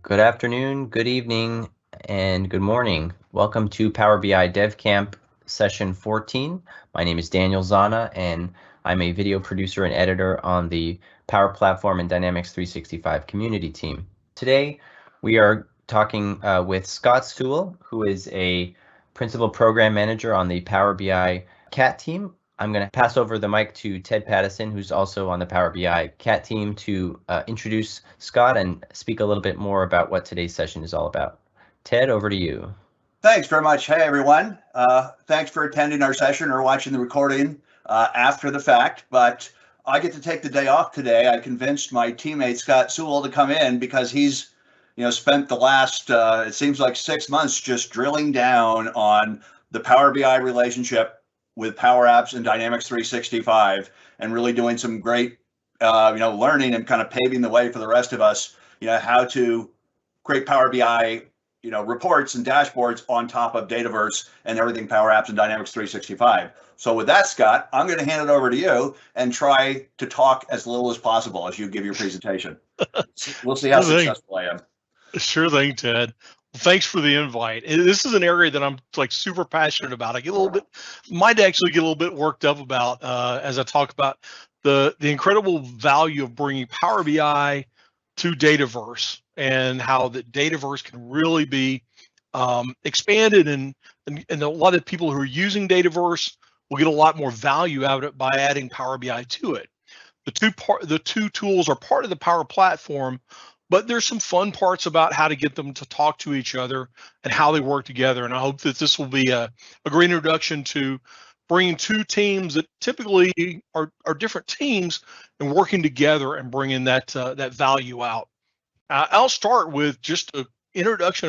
Good afternoon, good evening, and good morning. Welcome to Power BI Dev Camp session 14. My name is Daniel Zana, and I'm a video producer and editor on the Power Platform and Dynamics 365 community team. Today, we are talking with Scott Sewel, who is a principal program manager on the Power BI CAT team. I'm going to pass over the mic to Ted Pattison, who's also on the Power BI CAT team, to introduce Scott and speak a little bit more about what today's session is all about. Ted, over to you. Thanks very much. Hey, everyone. Thanks for attending our session or watching the recording after the fact. But I get to take the day off today. I convinced my teammate, Scott Sewel, to come in because he's spent the last, it seems like 6 months just drilling down on the Power BI relationship with PowerApps and Dynamics 365 and really doing some great, learning and kind of paving the way for the rest of us, how to create Power BI, reports and dashboards on top of Dataverse and everything PowerApps and Dynamics 365. So with that, Scott, I'm going to hand it over to you and try to talk as little as possible as you give your presentation. We'll see how successful I am. Sure thing, Ted. Thanks for the invite. This is an area that I'm super passionate about. I might actually get a little bit worked up about as I talk about the incredible value of bringing Power BI to Dataverse and how the Dataverse can really be expanded, and a lot of people who are using Dataverse will get a lot more value out of it by adding Power BI to it. The two tools are part of the Power Platform, but there's some fun parts about how to get them to talk to each other and how they work together. And I hope that this will be a great introduction to bringing two teams that typically are different teams and working together and bringing that value out. I'll start with just a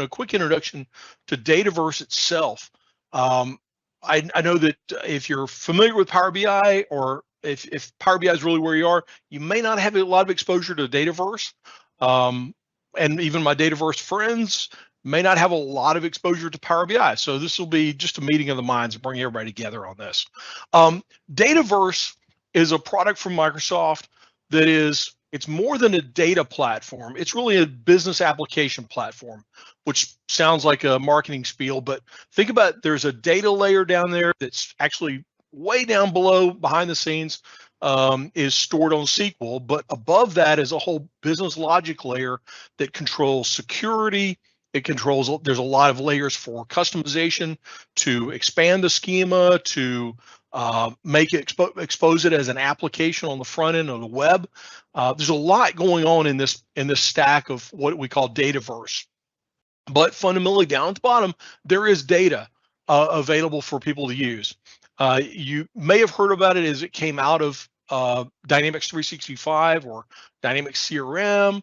quick introduction to Dataverse itself. I know that if you're familiar with Power BI, or if Power BI is really where you are, you may not have a lot of exposure to Dataverse. And even my Dataverse friends may not have a lot of exposure to Power BI. So this will be just a meeting of the minds and bring everybody together on this. Dataverse is a product from Microsoft that it's more than a data platform. It's really a business application platform, which sounds like a marketing spiel, but think about there's a data layer down there that's actually way down below, behind the scenes, is stored on Sewel, but above that is a whole business logic layer that controls security. There's a lot of layers for customization, to expand the schema, to make it expose it as an application on the front end of the web. There's a lot going on in this stack of what we call Dataverse. But fundamentally, down at the bottom, there is data available for people to use. You may have heard about it as it came out of Dynamics 365 or Dynamics CRM,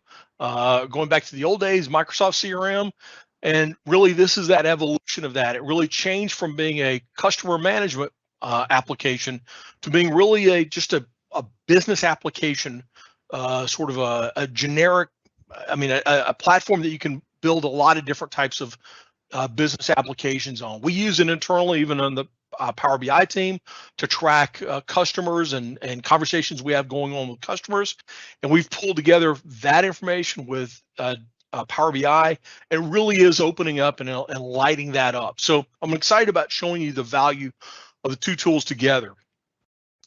going back to the old days, Microsoft CRM. And really, this is that evolution of that. It really changed from being a customer management application to being really just a business application, sort of a generic, a platform that you can build a lot of different types of business applications on. We use it internally, even on the Power BI team, to track customers and conversations we have going on with customers. And we've pulled together that information with Power BI, and really is opening up and lighting that up. So I'm excited about showing you the value of the two tools together.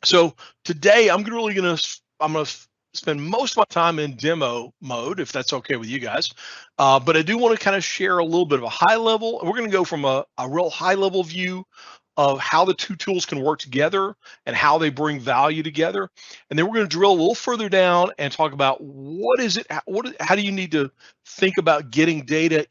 So today I'm going to spend most of my time in demo mode, if that's okay with you guys. But I do want to kind of share a little bit of a high level. We're going to go from a real high level view of how the two tools can work together and how they bring value together. And then we're going to drill a little further down and talk about how do you need to think about getting data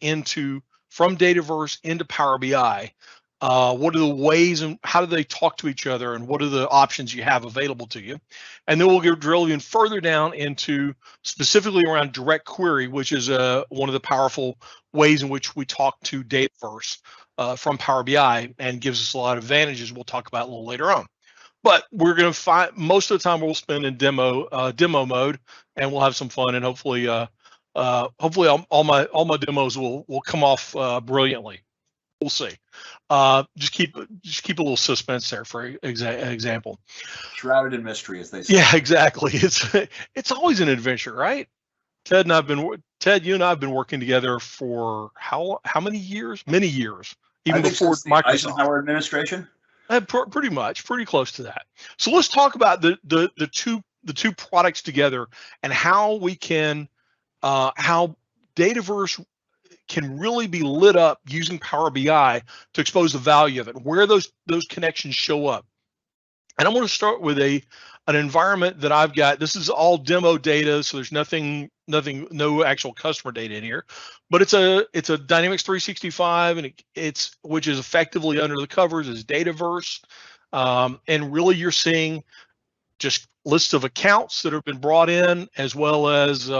from Dataverse into Power BI? What are the ways and how do they talk to each other, and what are the options you have available to you? And then we'll drill even further down into specifically around direct query, which is one of the powerful ways in which we talk to Dataverse from Power BI, and gives us a lot of advantages we'll talk about a little later on. But we're going to find most of the time we'll spend in demo mode, and we'll have some fun, and hopefully all my demos will come off brilliantly. We'll see. Just keep a little suspense there for example. Shrouded in mystery, as they say. Yeah, exactly. It's always an adventure, right? Ted, you and I have been working together for how many years? Many years, even before Microsoft. Eisenhower administration. Pretty much, pretty close to that. So let's talk about the two products together and how we can how Dataverse can really be lit up using Power BI to expose the value of it, where those connections show up. And I'm going to start with an environment that I've got. This is all demo data, so there's no actual customer data in here. But it's a Dynamics 365, and it's which is effectively under the covers is Dataverse, and really you're seeing just lists of accounts that have been brought in, as well as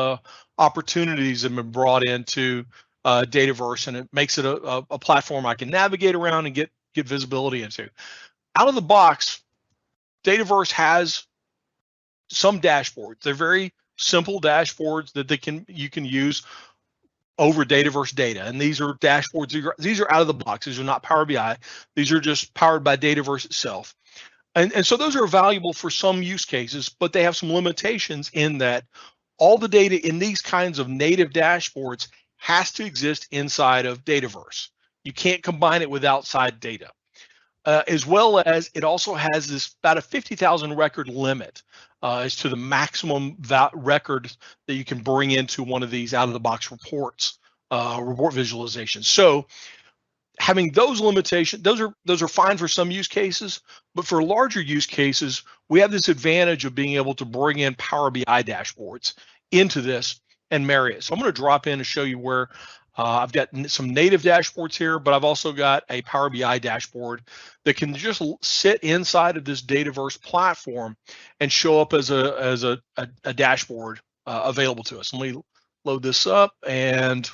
opportunities that have been brought into Dataverse, and it makes it a platform I can navigate around and get visibility into. Out of the box, Dataverse has some dashboards. They're very simple dashboards that you can use over Dataverse data, and these are dashboards. These are out of the box. These are not Power BI. These are just powered by Dataverse itself, and so those are valuable for some use cases, but they have some limitations in that all the data in these kinds of native dashboards has to exist inside of Dataverse. You can't combine it with outside data. As well as it also has this about a 50,000 record limit as to the maximum record that you can bring into one of these out-of-the-box reports, report visualizations. So having those limitations, those are fine for some use cases, but for larger use cases, we have this advantage of being able to bring in Power BI dashboards into this and marry it. So I'm going to drop in and show you where I've got some native dashboards here, but I've also got a Power BI dashboard that can just sit inside of this Dataverse platform and show up as a dashboard available to us. Let me load this up, and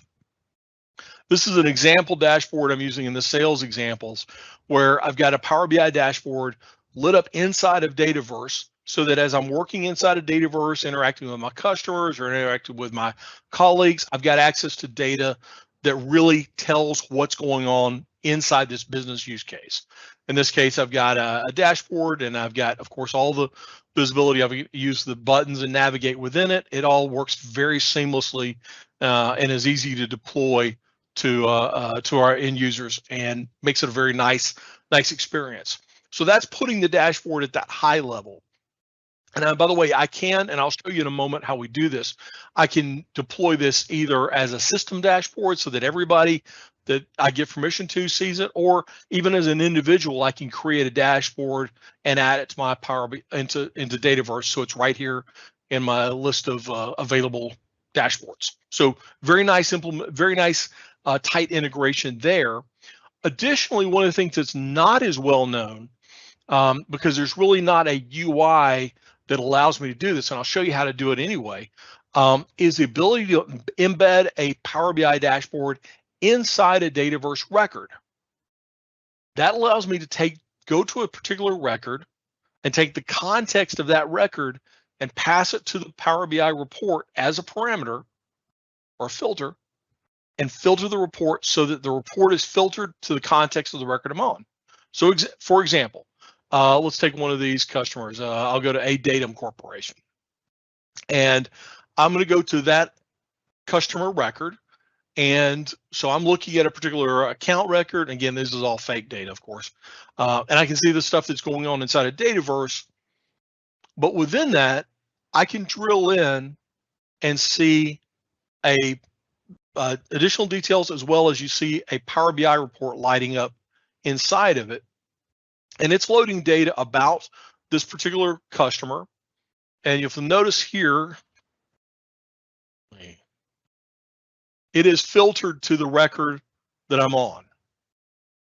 this is an example dashboard I'm using in the sales examples, where I've got a Power BI dashboard lit up inside of Dataverse, so that as I'm working inside of Dataverse, interacting with my customers or interacting with my colleagues, I've got access to data that really tells what's going on inside this business use case. In this case, I've got a dashboard, and I've got, of course, all the visibility. I've used the buttons and navigate within it. It all works very seamlessly and is easy to deploy to our end users, and makes it a very nice experience. So that's putting the dashboard at that high level. And by the way, I can, and I'll show you in a moment how we do this. I can deploy this either as a system dashboard so that everybody that I give permission to sees it, or even as an individual, I can create a dashboard and add it to my into Dataverse, so it's right here in my list of available dashboards. So very nice tight integration there. Additionally, one of the things that's not as well known, because there's really not a UI that allows me to do this, and I'll show you how to do it anyway, is the ability to embed a Power BI dashboard inside a Dataverse record. That allows me to go to a particular record and take the context of that record and pass it to the Power BI report as a parameter or a filter, and filter the report so that the report is filtered to the context of the record I'm on. So for example, let's take one of these customers. I'll go to Datum Corporation, and I'm going to go to that customer record. And so I'm looking at a particular account record. Again, this is all fake data, of course. And I can see the stuff that's going on inside of Dataverse. But within that, I can drill in and see additional details, as well as you see a Power BI report lighting up inside of it. And it's loading data about this particular customer. And you'll notice here, it is filtered to the record that I'm on.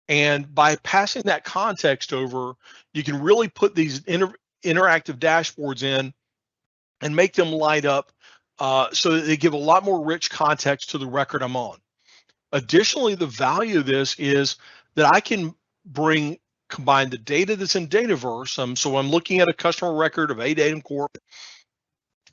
And by passing that context over, you can really put these interactive dashboards in and make them light up so that they give a lot more rich context to the record I'm on. Additionally, the value of this is that I can combine the data that's in Dataverse. So I'm looking at a customer record of Datum Corp,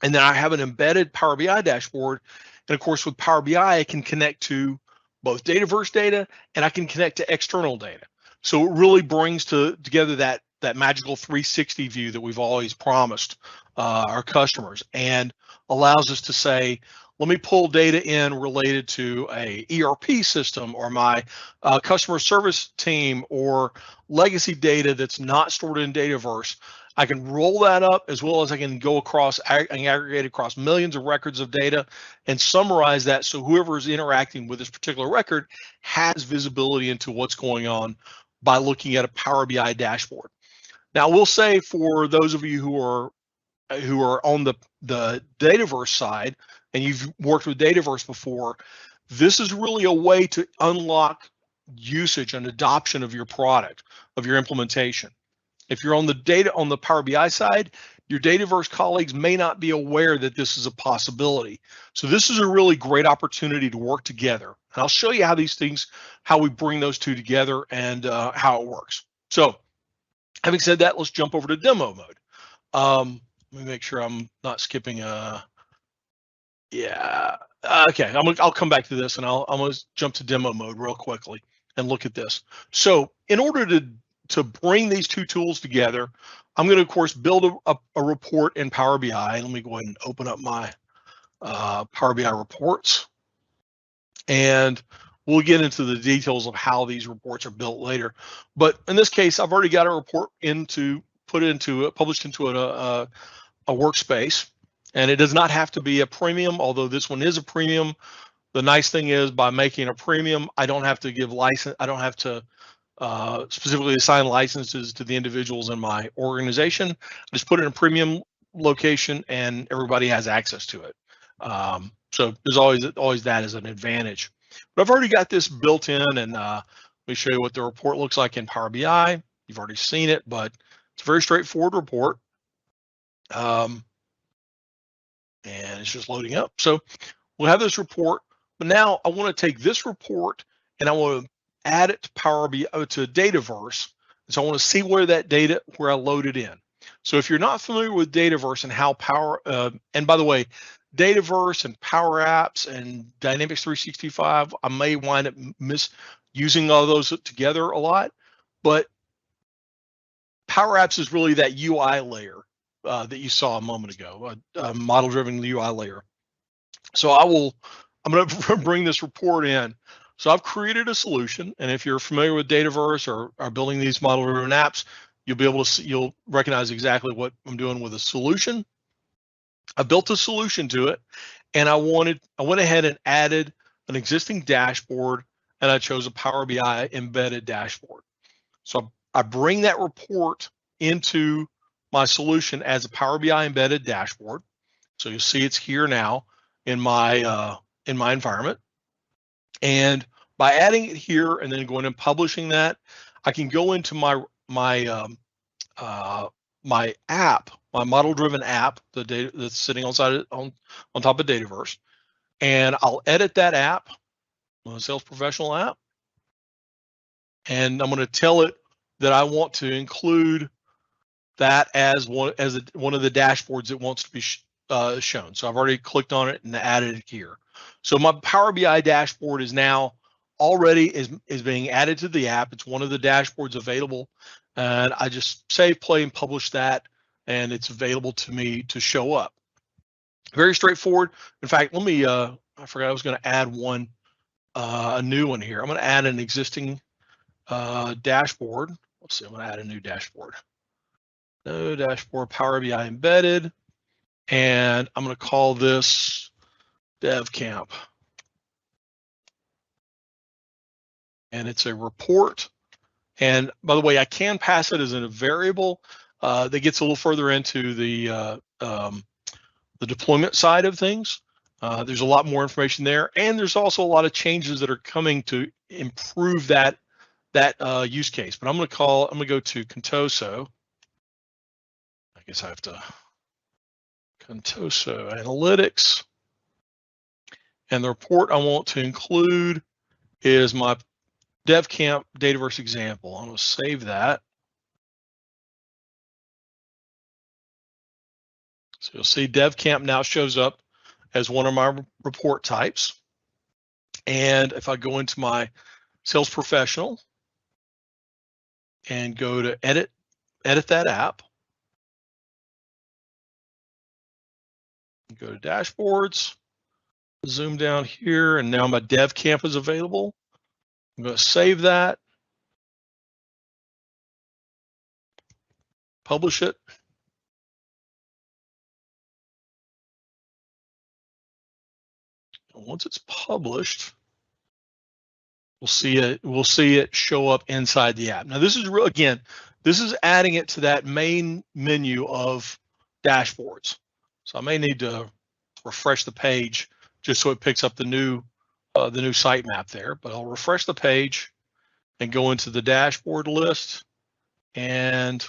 and then I have an embedded Power BI dashboard. And of course, with Power BI, I can connect to both Dataverse data, and I can connect to external data. So it really brings together that that magical 360 view that we've always promised our customers, and allows us to say, let me pull data in related to a ERP system or my customer service team or legacy data that's not stored in Dataverse. I can roll that up, as well as I can go across and aggregate across millions of records of data and summarize that, so whoever is interacting with this particular record has visibility into what's going on by looking at a Power BI dashboard. Now, we'll say, for those of you who are on the Dataverse side and you've worked with Dataverse before, this is really a way to unlock usage and adoption of your product, of your implementation. If you're on the Power BI side, your Dataverse colleagues may not be aware that this is a possibility. So this is a really great opportunity to work together. And I'll show you how we bring those two together and how it works. So having said that, let's jump over to demo mode. Let me make sure I'm not skipping okay, I'll come back to this, and I'm going to jump to demo mode real quickly and look at this. So in order to bring these two tools together, I'm going to, of course, build a report in Power BI. Let me go ahead and open up my Power BI reports, and we'll get into the details of how these reports are built later. But in this case, I've already got a report published into a workspace, and it does not have to be a premium, although this one is a premium. The nice thing is, by making a premium, I don't have to give license. I don't have to specifically assign licenses to the individuals in my organization. I just put it in a premium location, and everybody has access to it. So there's always that as an advantage. But I've already got this built in, and let me show you what the report looks like in Power BI. You've already seen it, but it's a very straightforward report. And it's just loading up. So we'll have this report, but now I want to take this report and I want to add it to Power BI, to Dataverse. So I want to see where I load it in. So if you're not familiar with Dataverse and how and by the way, Dataverse and PowerApps and Dynamics 365, I may wind up misusing all those together a lot, but PowerApps is really that UI layer that you saw a moment ago, a model-driven UI layer. So I'm going to bring this report in. So I've created a solution, and if you're familiar with Dataverse or are building these model-driven apps, you'll be able to you'll recognize exactly what I'm doing with a solution. I built a solution to it, and I went ahead and added an existing dashboard, and I chose a Power BI embedded dashboard. So I bring that report into my solution as a Power BI embedded dashboard. So you'll see it's here now in my environment. And by adding it here and then going and publishing that, I can go into my app, my model-driven app, the data that's sitting on top of Dataverse, and I'll edit that app, a sales professional app, and I'm going to tell it that I want to include that as one of the dashboards it wants to be shown. So I've already clicked on it and added it here. So my Power BI dashboard is now already is being added to the app. It's one of the dashboards available, and I just save, play, and publish that, and it's available to me to show up. Very straightforward. In fact, let me I forgot I was going to add one, a new one here. I'm going to add an existing dashboard. Let's see, I'm going to add a new dashboard. No dashboard, Power BI embedded, and I'm going to call this Dev Camp. And it's a report. And by the way, I can pass it as a variable that gets a little further into the deployment side of things. There's a lot more information there, and there's also a lot of changes that are coming to improve that use case. But I'm going to go to Contoso. I guess I have to Contoso Analytics, and the report I want to include is my DevCamp Dataverse example. I'm going to save that. So you'll see DevCamp now shows up as one of my report types. And if I go into my Sales Professional and go to Edit edit that app. Go to dashboards, zoom down here, and now my dev camp is available. I'm going to save that, publish it. And once it's published, we'll see it show up inside the app. Now this is real, again, this is adding it to that main menu of dashboards. So I may need to refresh the page just so it picks up the new sitemap there, but I'll refresh the page and go into the dashboard list, and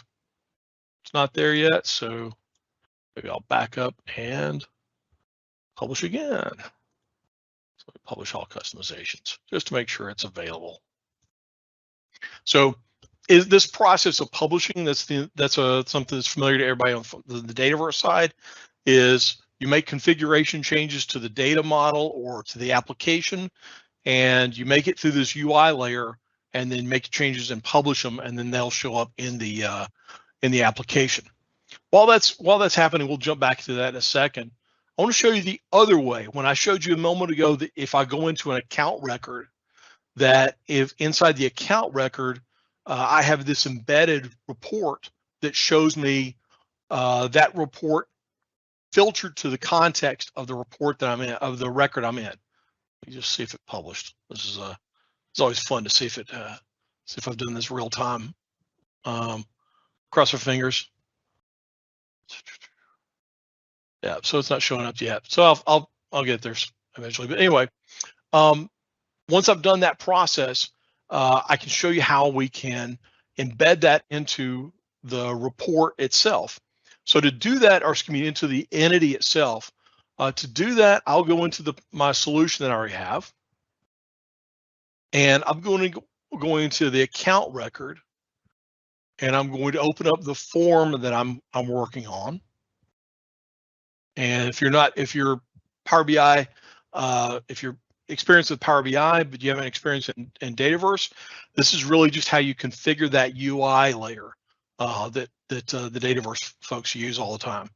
it's not there yet. So maybe I'll back up and publish again. So publish all customizations just to make sure it's available. So is this process of publishing, something that's familiar to everybody on the Dataverse side, is you make configuration changes to the data model or to the application, and you make it through this UI layer, and then make changes and publish them, and then they'll show up in the application. While that's happening, we'll jump back to that in a second. I want to show you the other way. When I showed you a moment ago that if I go into an account record, that if inside the account record, I have this embedded report that shows me that report filtered to the context of the report that I'm in, of the record I'm in. Let me just see if it published. This is it's always fun to see if I've done this real time. Cross our fingers. Yeah, so it's not showing up yet. So I'll get there eventually. But anyway, once I've done that process, I can show you how we can embed that into the report itself. So to do that, or excuse me, into the entity itself, to do that, I'll go into my solution that I already have, and I'm going into the account record, and I'm going to open up the form that I'm working on. And if you're Power BI, if you're experienced with Power BI, but you haven't experienced it in Dataverse, this is really just how you configure that UI layer that the Dataverse folks use all the time.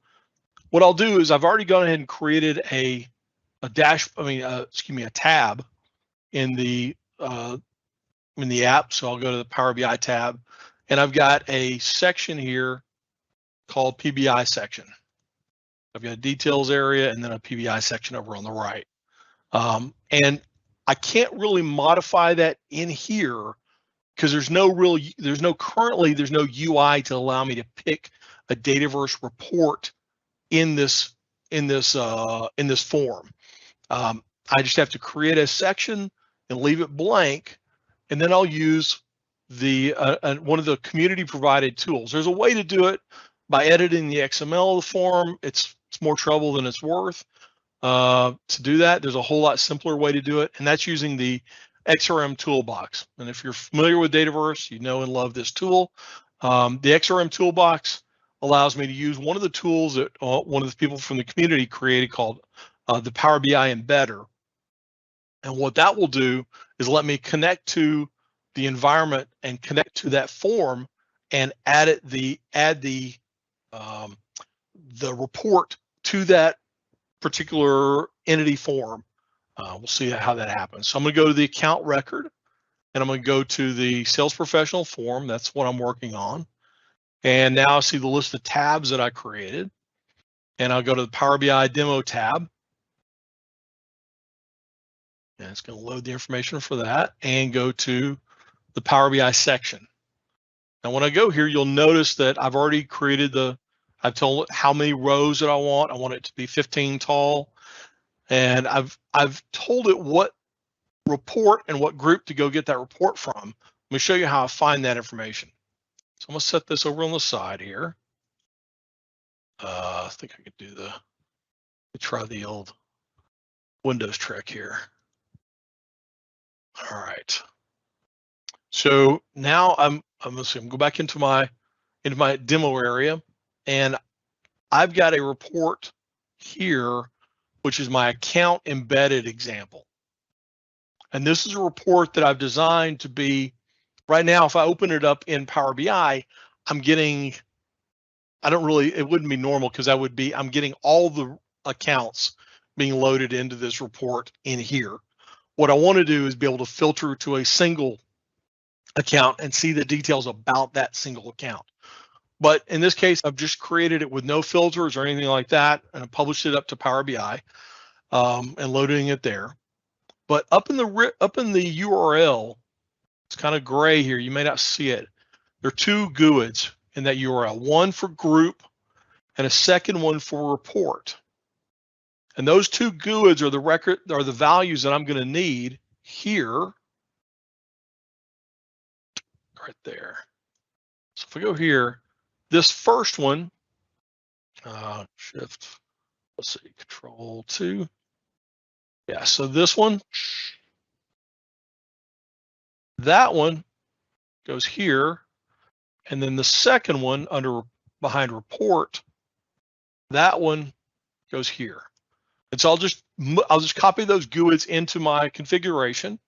What I'll do is I've already gone ahead and created a tab in the app. So I'll go to the Power BI tab, and I've got a section here called PBI section. I've got a details area and then a PBI section over on the right. And I can't really modify that in here because there's no UI to allow me to pick a Dataverse report in this form. I just have to create a section and leave it blank, and then I'll use one of the community provided tools. There's a way to do it by editing the XML of the form. It's more trouble than it's worth. To do that, there's a whole lot simpler way to do it, and that's using the Xrm Toolbox. And if you're familiar with Dataverse, you know and love this tool. The Xrm Toolbox allows me to use one of the tools that one of the people from the community created called the Power Bi Embedder. And what that will do is let me connect to the environment and connect to that form and add the report to that particular entity form. We'll see how that happens. So I'm going to go to the account record, and I'm going to go to the sales professional form. That's what I'm working on. And now I see the list of tabs that I created, and I'll go to the Power BI demo tab, and it's going to load the information for that, and go to the Power BI section. Now when I go here, you'll notice that I've already created I've told it how many rows that I want. I want it to be 15 tall. And I've told it what report and what group to go get that report from. Let me show you how I find that information. So I'm gonna set this over on the side here. I think I could try the old Windows trick here. All right. So now I'm gonna go back into my demo area, and I've got a report here, which is my account embedded example. And this is a report that I've designed to be, right now, if I open it up in Power BI, I'm getting, it wouldn't be normal because I'm getting all the accounts being loaded into this report in here. What I want to do is be able to filter to a single account and see the details about that single account. But in this case, I've just created it with no filters or anything like that, and I published it up to Power BI and loading it there. But up in the URL, it's kind of gray here. You may not see it. There are two GUIDs in that URL, one for group and a second one for report. And those two GUIDs are the values that I'm going to need here, right there. So if we go here, this first one, Shift, let's see, Control 2. Yeah, so this one, that one goes here, and then the second one behind report, that one goes here. And so I'll just copy those GUIDs into my configuration,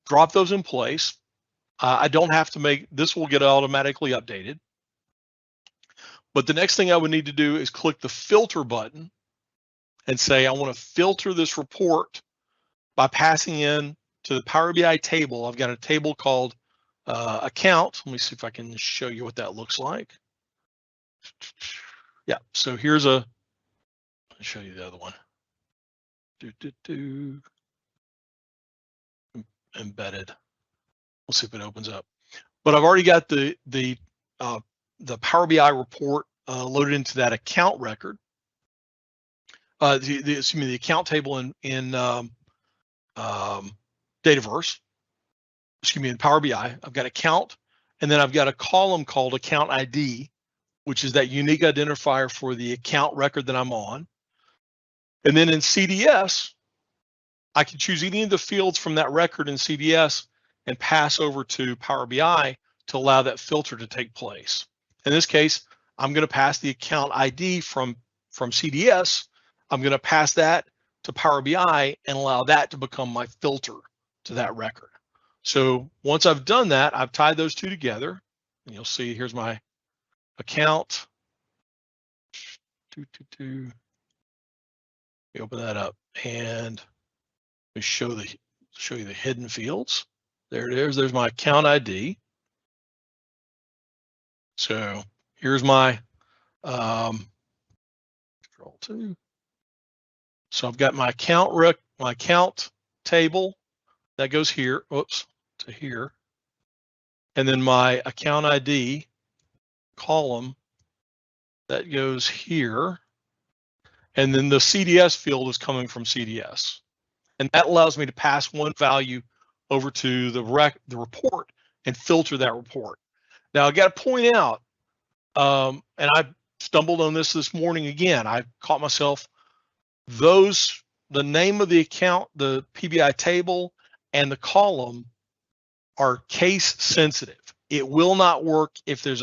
drop those in place. I don't have to this will get automatically updated. But the next thing I would need to do is click the filter button and say, I want to filter this report by passing in to the Power BI table. I've got a table called account. Let me see if I can show you what that looks like. Yeah, so here's let me show you the other one. Embedded. We'll see if it opens up. But I've already got the Power BI report loaded into that account record. The account table in Dataverse. Excuse me, in Power BI. I've got account, and then I've got a column called account ID, which is that unique identifier for the account record that I'm on. And then in CDS, I can choose any of the fields from that record in CDS and pass over to Power BI to allow that filter to take place. In this case, I'm going to pass the account ID from CDS. I'm going to pass that to Power BI and allow that to become my filter to that record. So once I've done that, I've tied those two together, and you'll see here's my account. We open that up, and we show you the hidden fields. There it is. There's my account ID. So here's my Control 2. So I've got my account table that goes here. Oops, to here, and then my account ID column that goes here, and then the CDS field is coming from CDS, and that allows me to pass one value over to the report and filter that report. Now I got to point out, and I stumbled on this morning again. I caught myself. The name of the account, the PBI table, and the column are case sensitive. It will not work if there's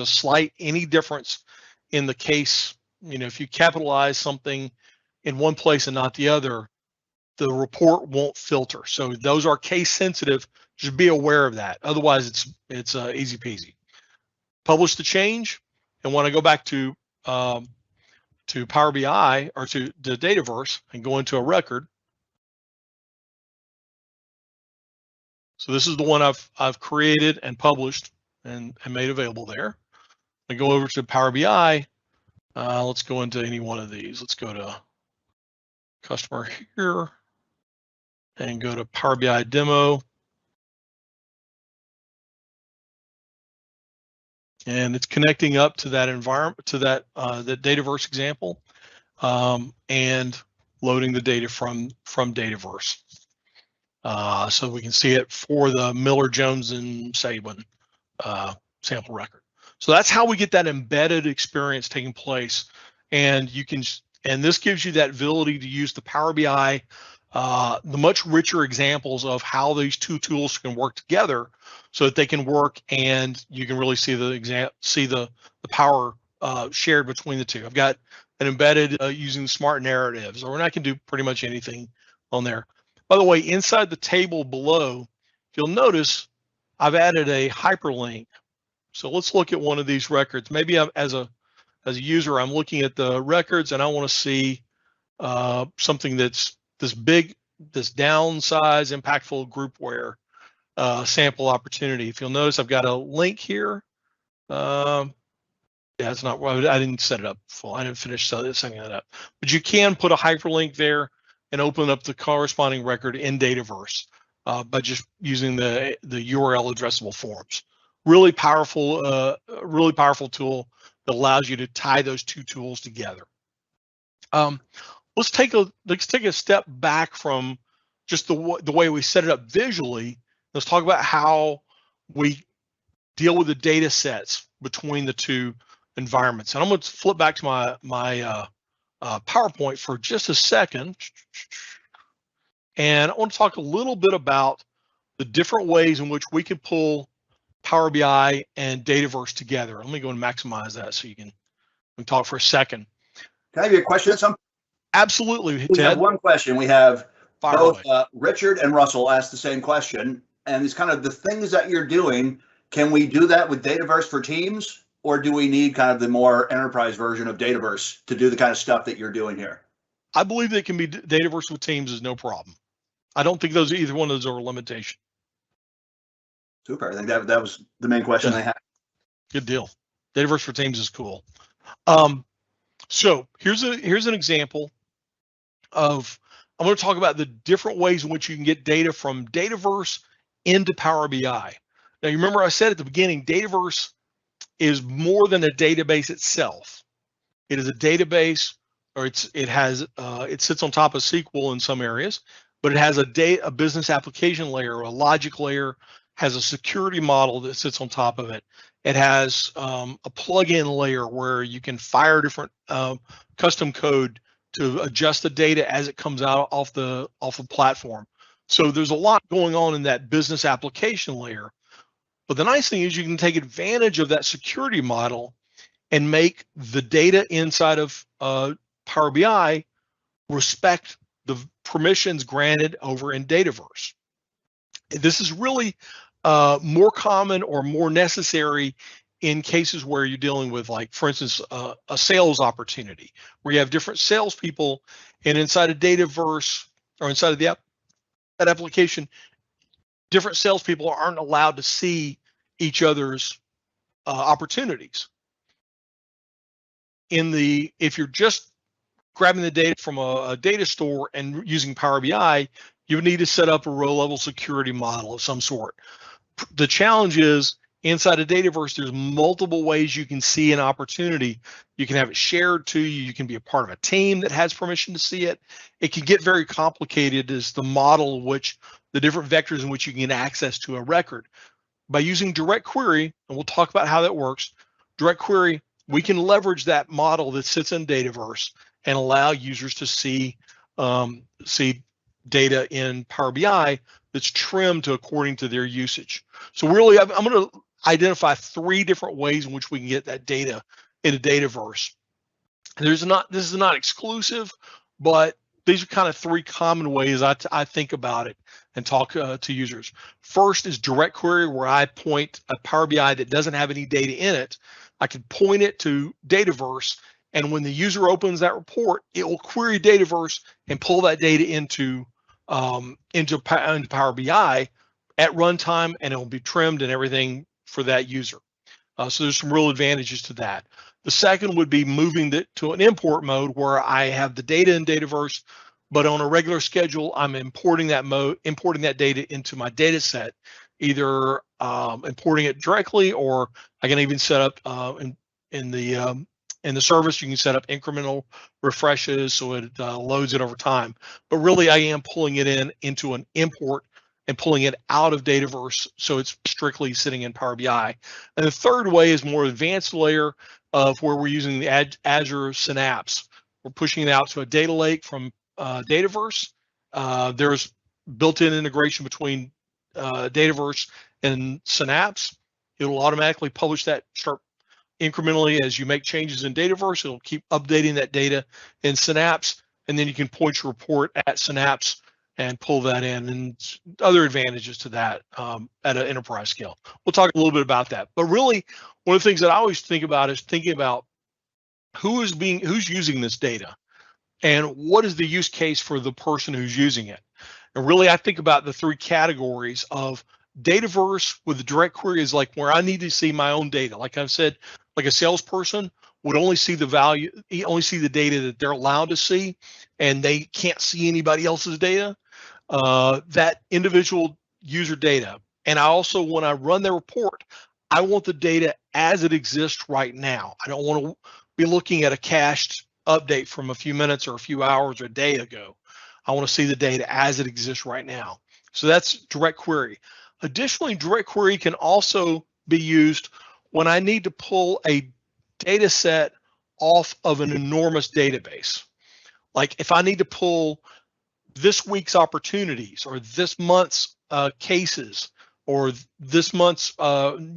any difference in the case. If you capitalize something in one place and not the other, the report won't filter. So those are case sensitive. Just be aware of that. Otherwise, it's easy peasy. Publish the change, and when I go back to Power BI or to the Dataverse and go into a record. So this is the one I've created and published and made available there. I go over to Power BI. Let's go into any one of these. Let's go to customer here and go to Power BI demo. And it's connecting up to that environment, to that the Dataverse example, and loading the data from Dataverse. So we can see it for the Miller, Jones, and Sabin sample record. So that's how we get that embedded experience taking place. And this gives you that ability to use the Power BI, the much richer examples of how these two tools can work together so that they can work, and you can really see the power shared between the two. I've got an embedded using smart narratives, or I can do pretty much anything on there. By the way, inside the table below, you'll notice I've added a hyperlink So let's look at one of these records. Maybe as a user, I'm looking at the records and I want to see something that's this big, this downsize, impactful groupware sample opportunity. If you'll notice, I've got a link here. Yeah, it's not. I didn't set it up full. I didn't finish setting that up. But you can put a hyperlink there and open up the corresponding record in Dataverse by just using the URL addressable forms. Really powerful tool that allows you to tie those two tools together. Let's take a step back from just the way we set it up visually. Let's talk about how we deal with the data sets between the two environments. And I'm going to flip back to my PowerPoint for just a second. And I want to talk a little bit about the different ways in which we can pull Power BI and Dataverse together. Let me go and maximize that so you can talk for a second. Can I have you a question? Absolutely, We have one question. We have Fire both away. Richard and Russell asked the same question. And it's kind of the things that you're doing. Can we do that with Dataverse for Teams? Or do we need kind of the more enterprise version of Dataverse to do the kind of stuff that you're doing here? I believe that it can be Dataverse with Teams is no problem. I don't think either one of those are a limitation. Super. I think that was the main question they had. Good deal. Dataverse for Teams is cool. So here's an example of, I'm going to talk about the different ways in which you can get data from Dataverse into Power BI. Now, you remember I said at the beginning, Dataverse is more than a database itself. It is a database, or it sits on top of SQL in some areas, but it has a business application layer, a logic layer, has a security model that sits on top of it. It has a plugin layer where you can fire different custom code to adjust the data as it comes out off the platform. So there's a lot going on in that business application layer. But the nice thing is you can take advantage of that security model and make the data inside of Power BI respect the permissions granted over in Dataverse. This is really more common or more necessary in cases where you're dealing with, like, for instance, a sales opportunity where you have different salespeople, and inside of Dataverse or inside of that application, different salespeople aren't allowed to see each other's opportunities. If you're just grabbing the data from a data store and using Power BI, you would need to set up a row-level security model of some sort. The challenge is, inside of Dataverse, there's multiple ways you can see an opportunity. You can have it shared to you. You can be a part of a team that has permission to see it. It can get very complicated as the model which the different vectors in which you can get access to a record. By using direct query, and we'll talk about how that works, direct query, we can leverage that model that sits in Dataverse and allow users to see data in Power BI that's trimmed according to their usage. So really, I'm going to identify 3 different ways in which we can get that data into Dataverse. This is not exclusive, but these are kind of 3 common ways I think about it and talk to users. First is direct query, where I point a Power BI that doesn't have any data in it. I can point it to Dataverse, and when the user opens that report, it will query Dataverse and pull that data into Power BI at runtime, and it will be trimmed and everything for that user. So there's some real advantages to that. The second would be moving to an import mode where I have the data in Dataverse, but on a regular schedule, I'm importing that data into my data set, either importing it directly, or I can even set up in the service, you can set up incremental refreshes so it loads it over time. But really, I am pulling it into an import and pulling it out of Dataverse, so it's strictly sitting in Power BI. And the third way is more advanced layer of where we're using the Azure Synapse. We're pushing it out to a data lake from Dataverse. There's built-in integration between Dataverse and Synapse. It'll automatically publish that, start incrementally as you make changes in Dataverse. It'll keep updating that data in Synapse, and then you can point your report at Synapse and pull that in, and other advantages to that at an enterprise scale. We'll talk a little bit about that. But really, one of the things that I always think about is thinking about who's using this data and what is the use case for the person who's using it. And really, I think about the three categories of Dataverse with the direct query is like where I need to see my own data. Like I've said, like a salesperson would only see the value, only see the data that they're allowed to see, and they can't see anybody else's data. That individual user data. And I also, when I run the report, I want the data as it exists right now. I don't want to be looking at a cached update from a few minutes or a few hours or a day ago. I want to see the data as it exists right now. So that's direct query. Additionally, direct query can also be used when I need to pull a data set off of an enormous database. Like if I need to pull this week's opportunities or this month's cases or this month's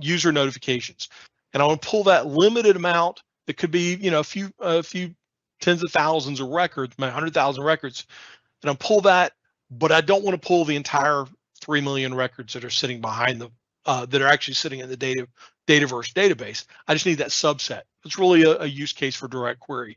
user notifications, and I want to pull that limited amount that could be, you know, a few tens of thousands of records, 100,000 records, and I pull that, but I don't want to pull the entire 3 million records that are sitting behind the that are actually sitting in the Dataverse database. I just need that subset. It's really a use case for direct query.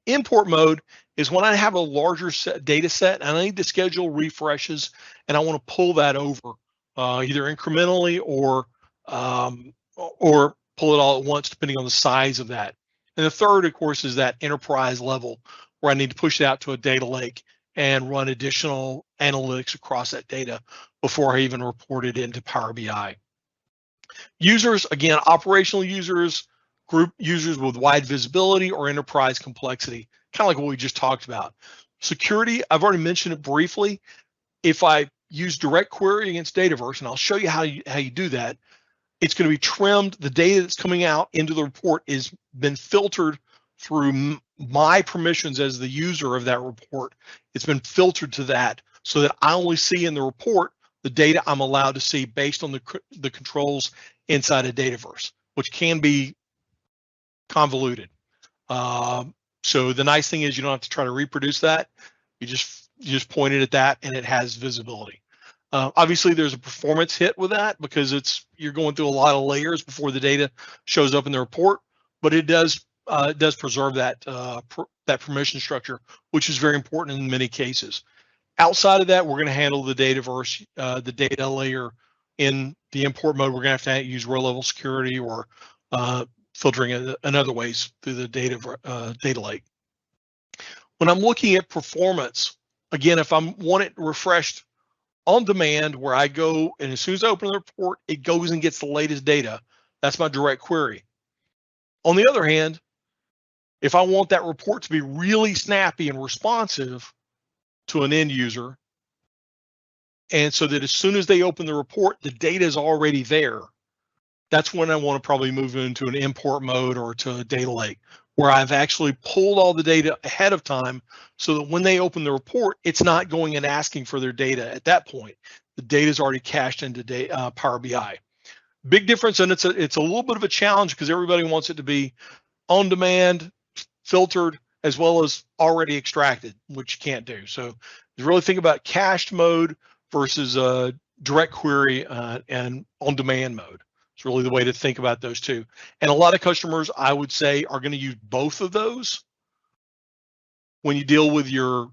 Import mode is when I have a larger data set and I need to schedule refreshes and I want to pull that over either incrementally or pull it all at once, depending on the size of that. And the third, of course, is that enterprise level where I need to push it out to a data lake and run additional analytics across that data before I even report it into Power BI. Users, again, operational users, group users with wide visibility or enterprise complexity, kind of like what we just talked about. Security, I've already mentioned it briefly. If I use direct query against Dataverse, and I'll show you how you do that, it's going to be trimmed. The data that's coming out into the report is been filtered through my permissions as the user of that report. It's been filtered to that so that I only see in the report the data I'm allowed to see based on the controls inside of Dataverse, which can be convoluted. So the nice thing is you don't have to try to reproduce that. You just point it at that and it has visibility. Obviously, there's a performance hit with that because you're going through a lot of layers before the data shows up in the report, but it does preserve that permission structure, which is very important in many cases. Outside of that, we're going to handle the Dataverse, the data layer in the import mode. We're going to have to use row level security or filtering in other ways through the data lake. When I'm looking at performance, again, if I want it refreshed on demand, where I go and as soon as I open the report, it goes and gets the latest data. That's my direct query. On the other hand, if I want that report to be really snappy and responsive to an end user, and so that as soon as they open the report, the data is already there, that's when I want to probably move into an import mode or to a data lake, where I've actually pulled all the data ahead of time so that when they open the report, it's not going and asking for their data at that point. The data is already cached into Power BI. Big difference, and it's a little bit of a challenge because everybody wants it to be on demand, filtered, as well as already extracted, which you can't do. So you really think about cached mode versus direct query and on demand mode. It's really the way to think about those two. And a lot of customers, I would say, are going to use both of those when you deal with your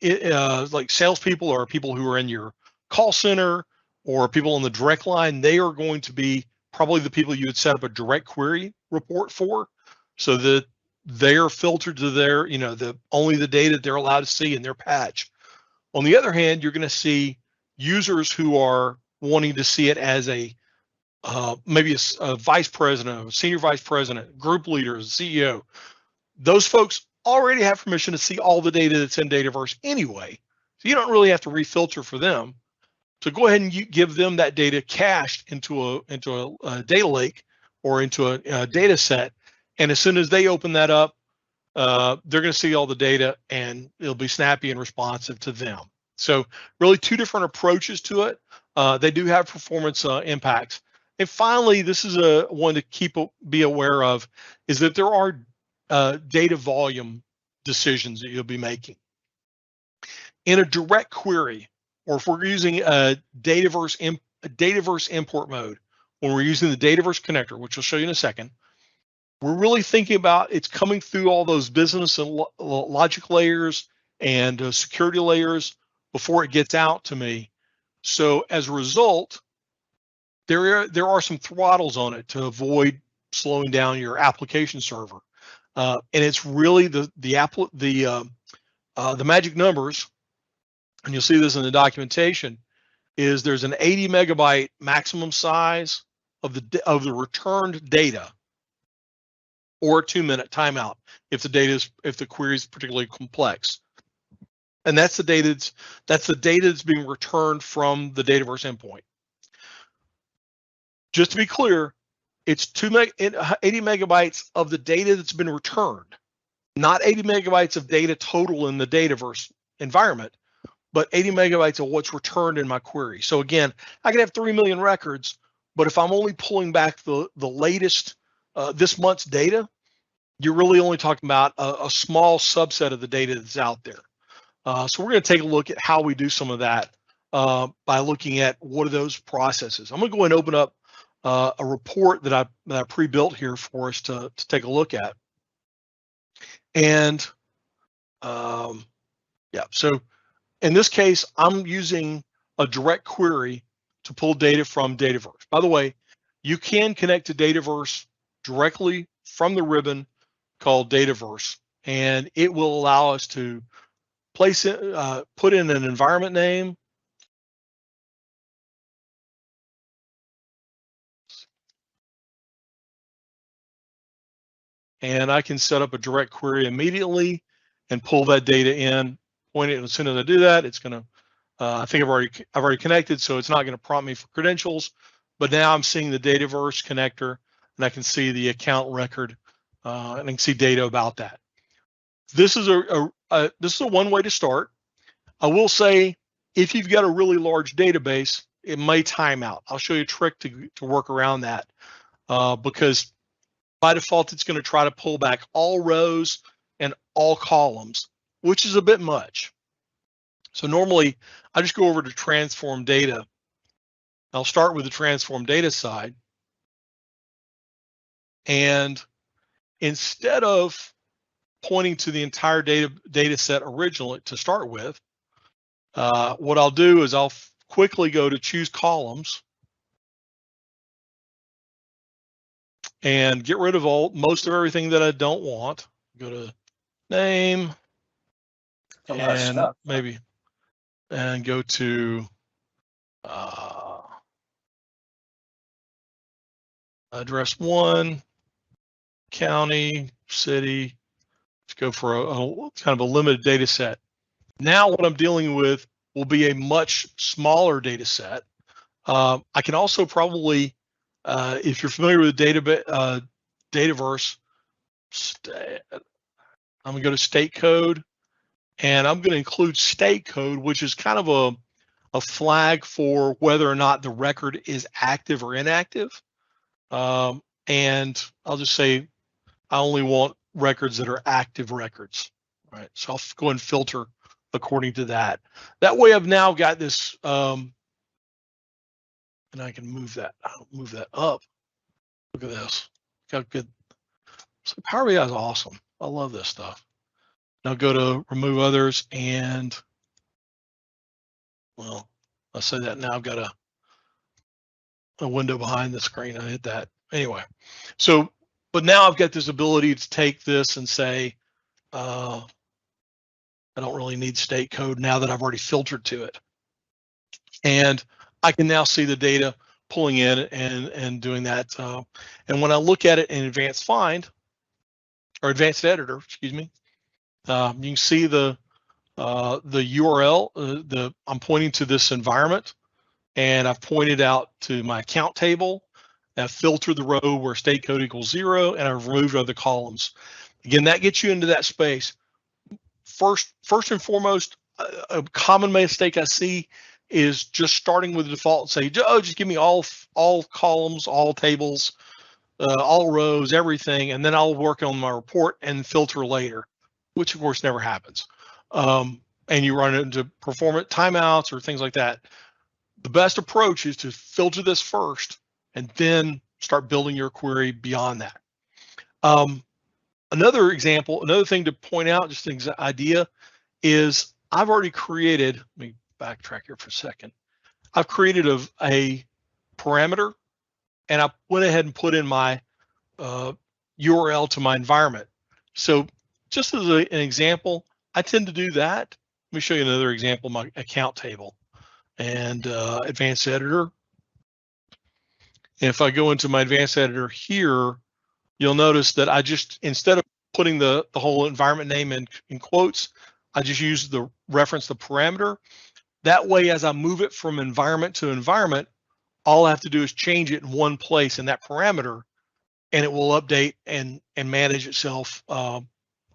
like salespeople or people who are in your call center or people on the direct line. They are going to be probably the people you would set up a direct query report for, so that they're filtered to their, only the data they're allowed to see in their patch. On the other hand, you're going to see users who are wanting to see it as a maybe a vice president, a senior vice president, group leader, CEO. Those folks already have permission to see all the data that's in Dataverse anyway, so you don't really have to refilter for them. So go ahead and give them that data cached into a data lake or into a data set, and as soon as they open that up, they're going to see all the data and it'll be snappy and responsive to them. So really two different approaches to it. They do have performance impacts. And finally, this is one to be aware of, is that there are data volume decisions that you'll be making. in a direct query, or if we're using a Dataverse import mode, when we're using the Dataverse connector, which I'll show you in a second, we're really thinking about it's coming through all those business and logic layers and security layers before it gets out to me. So as a result, there are some throttles on it to avoid slowing down your application server, and it's really the magic numbers, and you'll see this in the documentation, is there's an 80 megabyte maximum size of the returned data, or a 2-minute timeout if the query is particularly complex, and that's the data that's being returned from the Dataverse endpoint. Just to be clear, it's 80 megabytes of the data that's been returned, not 80 megabytes of data total in the Dataverse environment, but 80 megabytes of what's returned in my query. So again, I could have 3 million records, but if I'm only pulling back the latest this month's data, you're really only talking about a small subset of the data that's out there. So we're going to take a look at how we do some of that by looking at what are those processes. I'm going to go ahead and open up a report that I pre-built here for us to take a look at. And yeah, so in this case, I'm using a direct query to pull data from Dataverse. By the way, you can connect to Dataverse directly from the ribbon called Dataverse, and it will allow us to place it, put in an environment name, and I can set up a direct query immediately and pull that data in. Point it, and as soon as I do that, it's going to. I think I've already connected, so it's not going to prompt me for credentials. But now I'm seeing the Dataverse connector, and I can see the account record, and I can see data about that. This is a one way to start. I will say, if you've got a really large database, it may time out. I'll show you a trick to work around that, because by default, it's going to try to pull back all rows and all columns, which is a bit much. So normally, I just go over to transform data. I'll start with the transform data side. And instead of pointing to the entire data set originally to start with, what I'll do is I'll quickly go to choose columns and get rid of most of everything that I don't want. Go to name and maybe, and go to address 1, county, city. Let's go for a kind of a limited data set. Now what I'm dealing with will be a much smaller data set. I can also probably, if you're familiar with Dataverse, I'm going to go to state code, and I'm going to include state code, which is kind of a flag for whether or not the record is active or inactive. And I'll just say I only want records that are active records. Right, so I'll go and filter according to that. That way I've now got this, and I can move that up. Look at this, got good. So Power BI is awesome. I love this stuff. Now go to remove others, and well, I'll say that now I've got a window behind the screen. I hit that anyway. So, but now I've got this ability to take this and say, I don't really need state code now that I've already filtered to it. And I can now see the data pulling in and doing that. And when I look at it in Advanced Find, or Advanced Editor, excuse me, you can see the URL, I'm pointing to this environment, and I've pointed out to my account table. I've filtered the row where state code equals 0, and I've removed other columns. Again, that gets you into that space. First and foremost, a common mistake I see is just starting with the default and say, oh, just give me all columns, all tables, all rows, everything, and then I'll work on my report and filter later, which of course never happens. and you run into performance timeouts or things like that, the best approach is to filter this first and then start building your query beyond that. Another example, another thing to point out, just an idea, is I've already created, let me backtrack here for a second. I've created a parameter, and I went ahead and put in my URL to my environment. So just as an example, I tend to do that. Let me show you another example, my account table and advanced editor. And if I go into my advanced editor here, you'll notice that I just, instead of putting the whole environment name in quotes, I just use the reference, the parameter. That way, as I move it from environment to environment, all I have to do is change it in one place in that parameter, and it will update and manage itself. All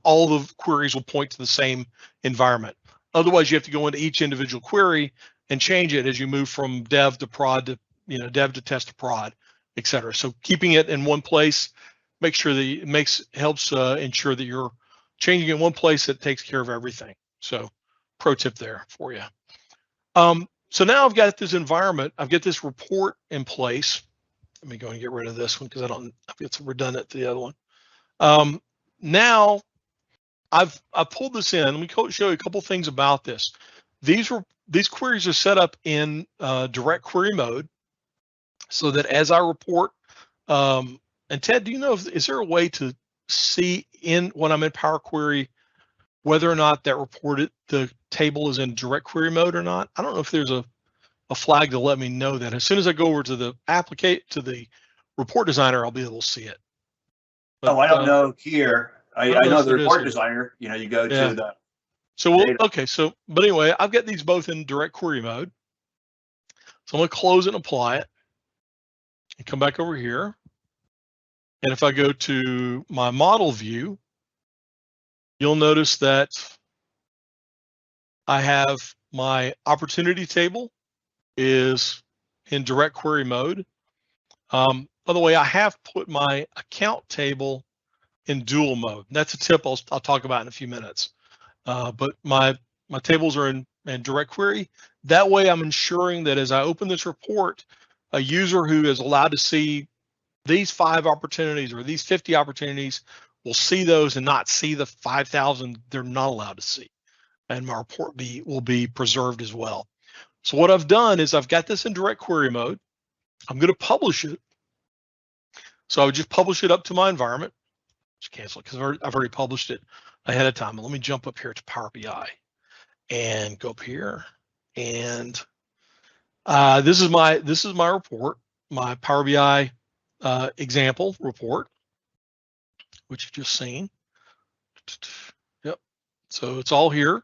the queries will point to the same environment. Otherwise, you have to go into each individual query and change it as you move from dev to prod to, dev to test to prod, et cetera. So keeping it in one place, make sure that it helps ensure that you're changing it in one place that takes care of everything. So pro tip there for you. So now I've got this environment, I've got this report in place. Let me go and get rid of this one because it's redundant to the other one. Now I've pulled this in. Let me show you a couple things about this. These queries are set up in direct query mode, so that as I report, and Ted, do you know is there a way to see when I'm in Power Query whether or not the table is in direct query mode or not? I don't know if there's a flag to let me know that. As soon as I go over to the report designer, I'll be able to see it. But, I don't know here. I know the report designer, you go to the. So but anyway, I've got these both in direct query mode. So I'm going to close it and apply it and come back over here. And if I go to my model view, you'll notice that I have my opportunity table is in direct query mode. By the way, I have put my account table in dual mode. That's a tip I'll talk about in a few minutes. But my tables are in direct query. That way I'm ensuring that as I open this report, a user who is allowed to see these 5 opportunities or these 50 opportunities will see those and not see the 5,000 they're not allowed to see. And my report will be preserved as well. So what I've done is I've got this in direct query mode. I'm going to publish it. So I would just publish it up to my environment. Just cancel it because I've already published it ahead of time. Let me jump up here to Power BI and go up here. And this is my report, my Power BI example report, which you've just seen. Yep. So it's all here.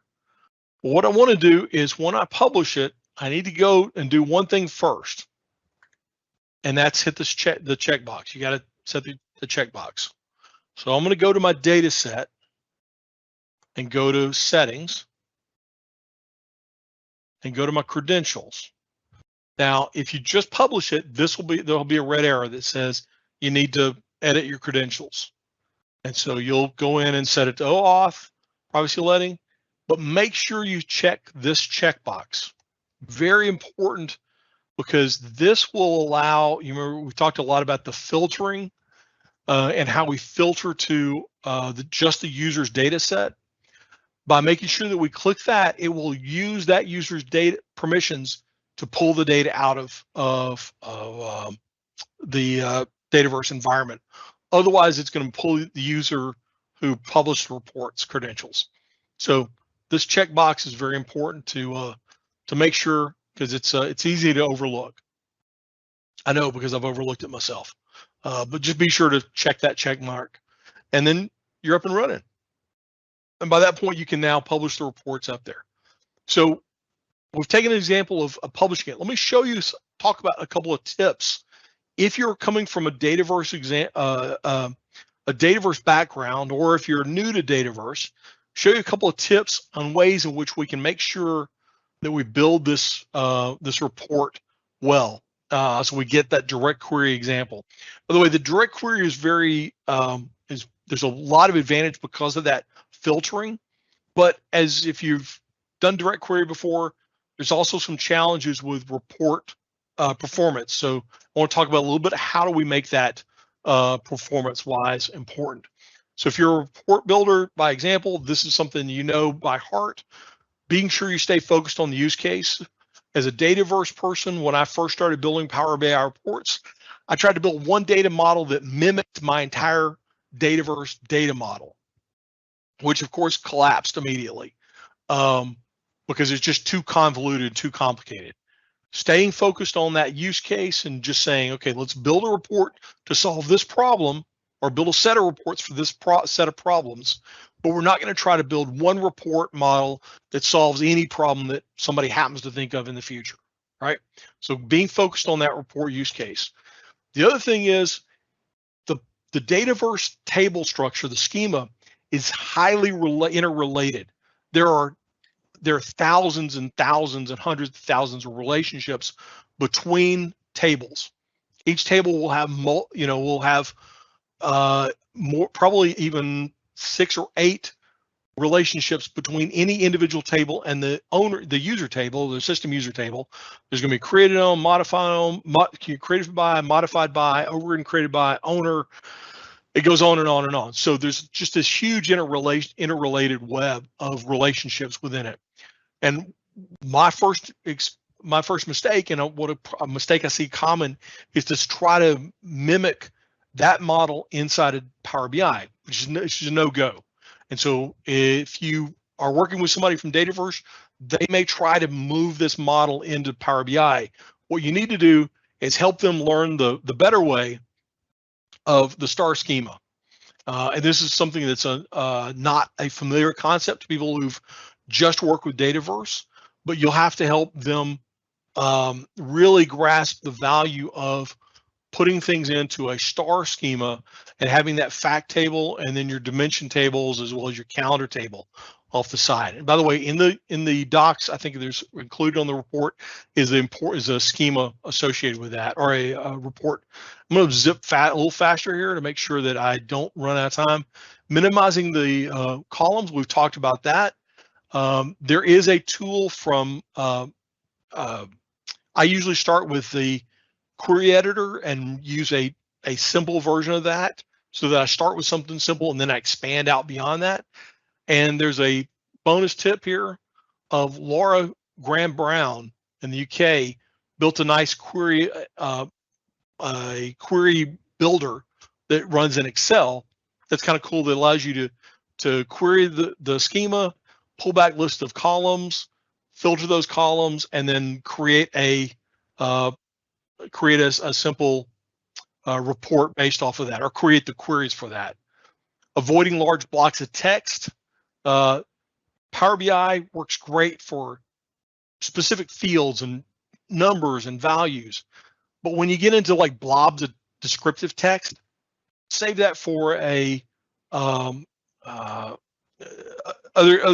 What I want to do is when I publish it, I need to go and do one thing first, and that's hit the checkbox. You got to set the checkbox. So I'm going to go to my data set and go to settings and go to my credentials. Now, if you just publish it, there'll be a red arrow that says you need to edit your credentials. And so you'll go in and set it to OAuth, privacy letting, but make sure you check this checkbox. Very important, because this will allow, you remember we talked a lot about the filtering and how we filter to just the user's data set. By making sure that we click that, it will use that user's data permissions to pull the data out of the Dataverse environment. Otherwise, it's going to pull the user who published the report's credentials. So this checkbox is very important to make sure, because it's easy to overlook. I know, because I've overlooked it myself. But just be sure to check that check mark, and then you're up and running. And by that point, you can now publish the reports up there. So we've taken an example of publishing it. Let me show you, talk about a couple of tips. If you're coming from a Dataverse background, or if you're new to Dataverse, show you a couple of tips on ways in which we can make sure that we build this report well, so we get that direct query example. By the way, the direct query is there's a lot of advantage because of that filtering. But if you've done direct query before, there's also some challenges with report performance. So I want to talk about a little bit how do we make that performance-wise important. So if you're a report builder, by example, this is something you know by heart. Being sure you stay focused on the use case. As a Dataverse person, when I first started building Power BI reports, I tried to build one data model that mimicked my entire Dataverse data model, which of course collapsed immediately because it's just too convoluted, too complicated. Staying focused on that use case and just saying, okay, let's build a report to solve this problem, or build a set of reports for this set of problems, but we're not going to try to build one report model that solves any problem that somebody happens to think of in the future, right? So being focused on that report use case. The other thing is the Dataverse table structure, the schema, is highly interrelated. There are thousands and thousands and hundreds of thousands of relationships between tables. Each table will have more, probably even 6 or 8 relationships between any individual table and the user table, the system user table. There's going to be created on, modified on, created by, modified by, overridden created by, owner. It goes on and on and on. So there's just this huge interrelated web of relationships within it. And my first mistake, and what a mistake I see common, is to try to mimic that model inside of Power BI, which is a no-go. And so if you are working with somebody from Dataverse, they may try to move this model into Power BI. What you need to do is help them learn the better way of the star schema. And this is something that's not a familiar concept to people who've just worked with Dataverse, but you'll have to help them really grasp the value of putting things into a star schema and having that fact table and then your dimension tables as well as your calendar table off the side. And by the way, in the docs, I think there's included on the report is a schema associated with that, or a report. I'm going to zip a little faster here to make sure that I don't run out of time. Minimizing the columns, we've talked about that. There is a tool from, I usually start with the query editor and use a simple version of that, so that I start with something simple and then I expand out beyond that. And there's a bonus tip here of Laura Graham Brown in the UK built a nice query, a query builder that runs in Excel. That's kind of cool. That allows you to query the schema, pull back list of columns, filter those columns, and then create a simple report based off of that, or create the queries for that. Avoiding large blocks of text. Power BI works great for specific fields and numbers and values, but when you get into like blobs of descriptive text, save that for other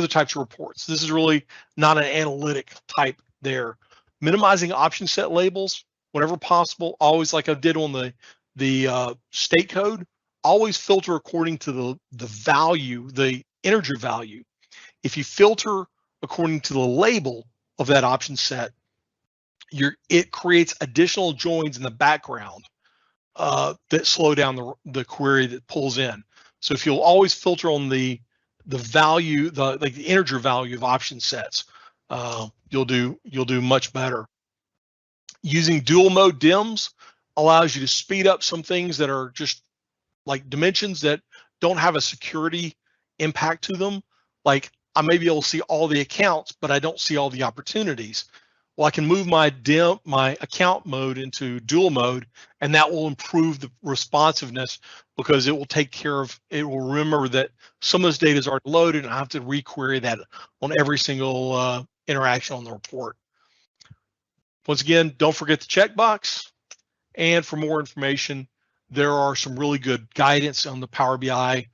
types of reports. This is really not an analytic type there. Minimizing option set labels whenever possible. Always, like I did on the state code, always filter according to the value, the integer value. If you filter according to the label of that option set, it creates additional joins in the background that slow down the query that pulls in. So if you'll always filter on the value, the integer value of option sets, you'll do much better. Using dual mode dims allows you to speed up some things that are just like dimensions that don't have a security impact to them. Like I may be able to see all the accounts, but I don't see all the opportunities. Well, I can move my account mode into dual mode, and that will improve the responsiveness because it will take care of, it will remember that some of those data is already loaded and I have to requery that on every single interaction on the report. Once again, don't forget the checkbox. And for more information, there are some really good guidance on the Power BI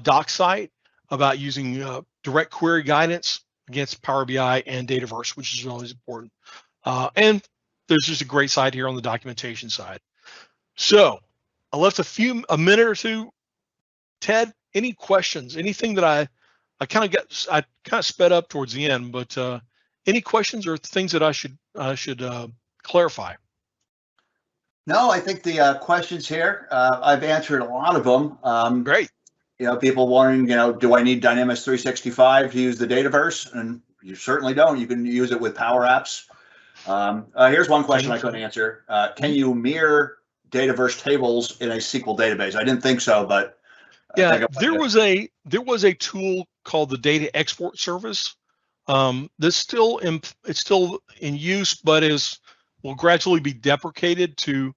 doc site about using direct query guidance against Power BI and Dataverse, which is always important. And there's just a great site here on the documentation side. So I left a minute or two. Ted, any questions? Anything that I kind of sped up towards the end, but any questions or things that I should clarify? No, I think the questions here, I've answered a lot of them. Great. People wondering, do I need Dynamics 365 to use the Dataverse? And you certainly don't. You can use it with PowerApps. Here's one question I couldn't answer. Can you mirror Dataverse tables in a SQL database? I didn't think so, but yeah, there was a tool called the Data Export Service. It's still in use, but will gradually be deprecated to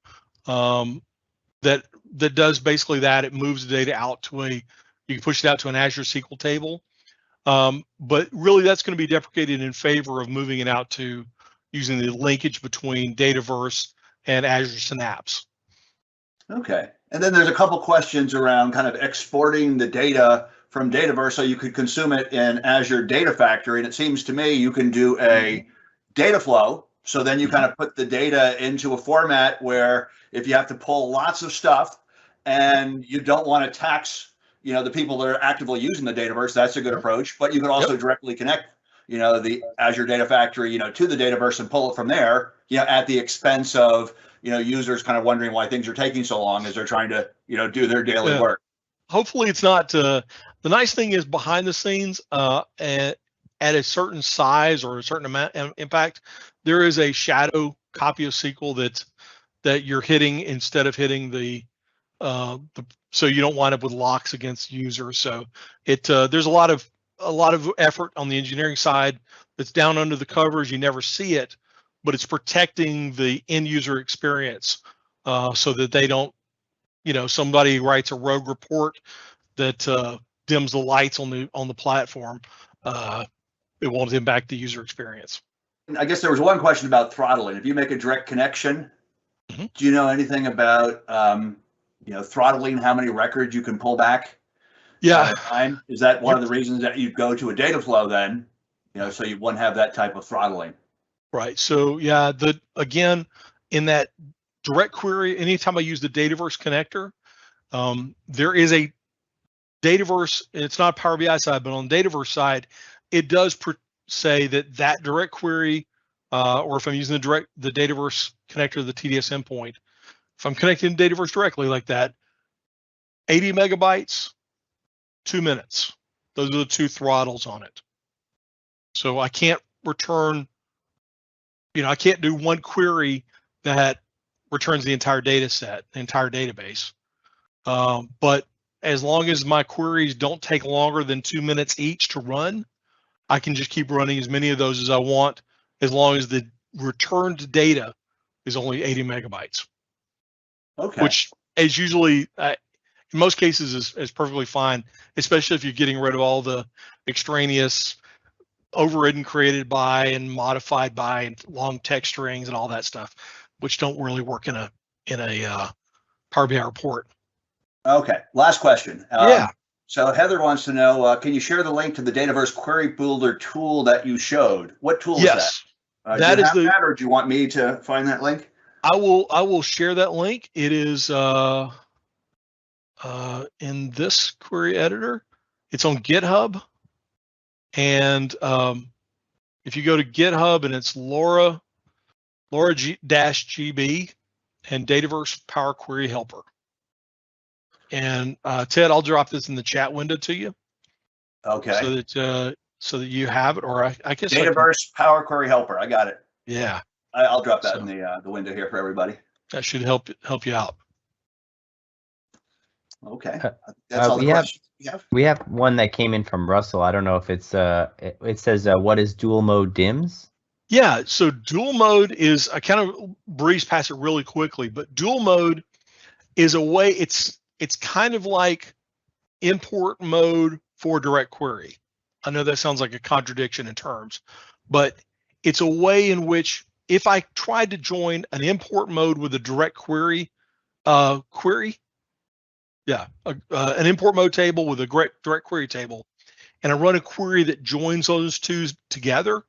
that does basically that. It moves the data out to you can push it out to an Azure SQL table. But really that's going to be deprecated in favor of moving it out to using the linkage between Dataverse and Azure Synapse. Okay. And then there's a couple questions around kind of exporting the data from Dataverse so you could consume it in Azure Data Factory. And it seems to me you can do a data flow. So then you kind of put the data into a format where if you have to pull lots of stuff and you don't want to tax, the people that are actively using the Dataverse, that's a good approach. But you could also directly connect, the Azure Data Factory, to the Dataverse and pull it from there, at the expense of, users kind of wondering why things are taking so long as they're trying to, do their daily work. Hopefully it's not, the nice thing is behind the scenes at a certain size or a certain amount impact, there is a shadow copy of SQL that you're hitting instead of hitting the so you don't wind up with locks against users. So there's a lot of effort on the engineering side that's down under the covers. You never see it, but it's protecting the end user experience so that they don't, somebody writes a rogue report that dims the lights on the platform. It won't impact the user experience. I guess there was one question about throttling. If you make a direct connection, do you know anything about throttling, how many records you can pull back? Yeah. Is that one of the reasons that you go to a data flow then, so you wouldn't have that type of throttling? Right. So yeah, again, in that direct query, anytime I use the Dataverse connector, there is a Dataverse, it's not Power BI side, but on the Dataverse side, it does say that direct query, or if I'm using the Dataverse connector, the TDS endpoint, if I'm connecting to Dataverse directly like that, 80 megabytes, 2 minutes. Those are the two throttles on it. So I can't return, I can't do one query that returns the entire data set, the entire database. But as long as my queries don't take longer than 2 minutes each to run, I can just keep running as many of those as I want, as long as the returned data is only 80 megabytes. Okay. Which is usually, in most cases, is perfectly fine, especially if you're getting rid of all the extraneous overridden, created by, and modified by, and long text strings and all that stuff, which don't really work in a Power BI report. Okay. Last question. Yeah. So Heather wants to know, can you share the link to the Dataverse Query Builder tool that you showed? What tool is that? That is that, or do you want me to find that link? I will share that link. It is in this query editor. It's on GitHub, and if you go to GitHub and it's Laura -GB and Dataverse Power Query Helper. And Ted, I'll drop this in the chat window to you. Okay. So that you have it, or I guess Dataverse Power Query Helper. I got it. Yeah. I'll drop that in the window here for everybody. That should help you out. Okay. That's all the questions we have. We have one that came in from Russell. I don't know if it's it says what is dual mode DIMS? Yeah, so dual mode is, I kind of breeze past it really quickly, but dual mode is a way, it's kind of like import mode for direct query. I know that sounds like a contradiction in terms, but it's a way in which if I tried to join an import mode with a direct query an import mode table with a direct query table, and I run a query that joins those two together,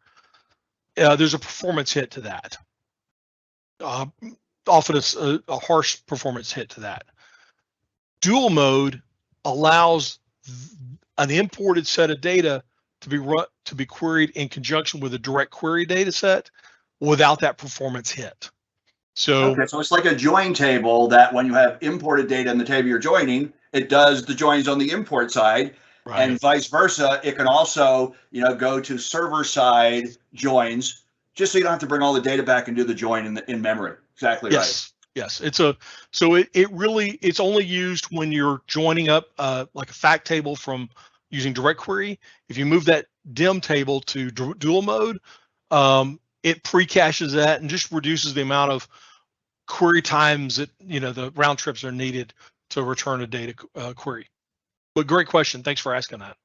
there's a performance hit to that. Often it's a harsh performance hit to that. Dual mode allows an imported set of data to be queried in conjunction with a direct query data set without that performance hit. So, okay, so it's like a join table that when you have imported data in the table you're joining, it does the joins on the import side, right. and vice versa. It can also, go to server side joins, just so you don't have to bring all the data back and do the join in memory. Exactly right. Yes, it's only used when you're joining up like a fact table from using direct query. If you move that dim table to dual mode, it pre-caches that and just reduces the amount of query times that the round trips are needed to return a data query. But great question. Thanks for asking that.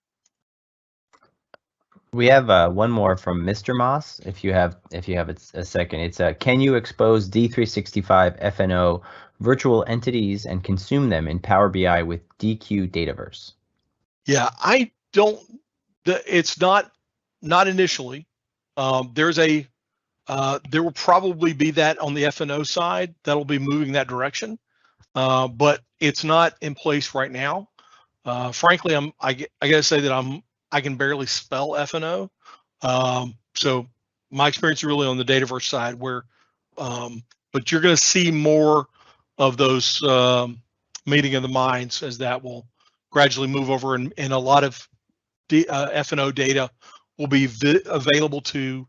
We have one more from Mr. Moss. If you have a second, it's can you expose D365 FNO virtual entities and consume them in Power BI with DQ Dataverse? Yeah, I don't. It's not initially. There will probably be that on the FNO side that'll be moving that direction, but it's not in place right now. Frankly, I gotta say that I can barely spell FNO, so my experience is really on the Dataverse side, where, but you're going to see more of those meeting of the minds as that will gradually move over, and a lot of FNO data will be available to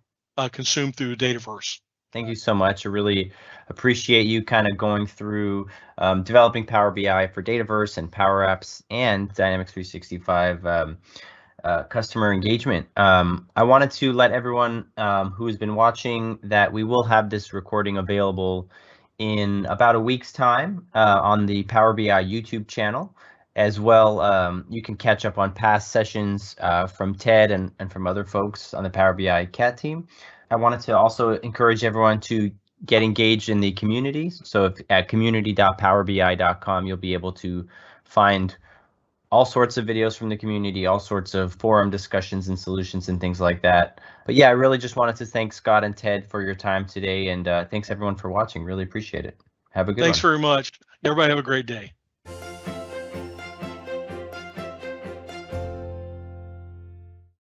consume through Dataverse. Thank you so much. I really appreciate you kind of going through developing Power BI for Dataverse and PowerApps and Dynamics 365 customer engagement. I wanted to let everyone who has been watching that we will have this recording available in about a week's time on the Power BI YouTube channel. As well, you can catch up on past sessions from Ted and from other folks on the Power BI CAT team. I wanted to also encourage everyone to get engaged in the community. So if at community.powerbi.com, you'll be able to find all sorts of videos from the community, all sorts of forum discussions and solutions and things like that. But yeah, I really just wanted to thank Scott and Ted for your time today, and thanks everyone for watching. Really appreciate it. Have a good one. Thanks very much. Everybody have a great day.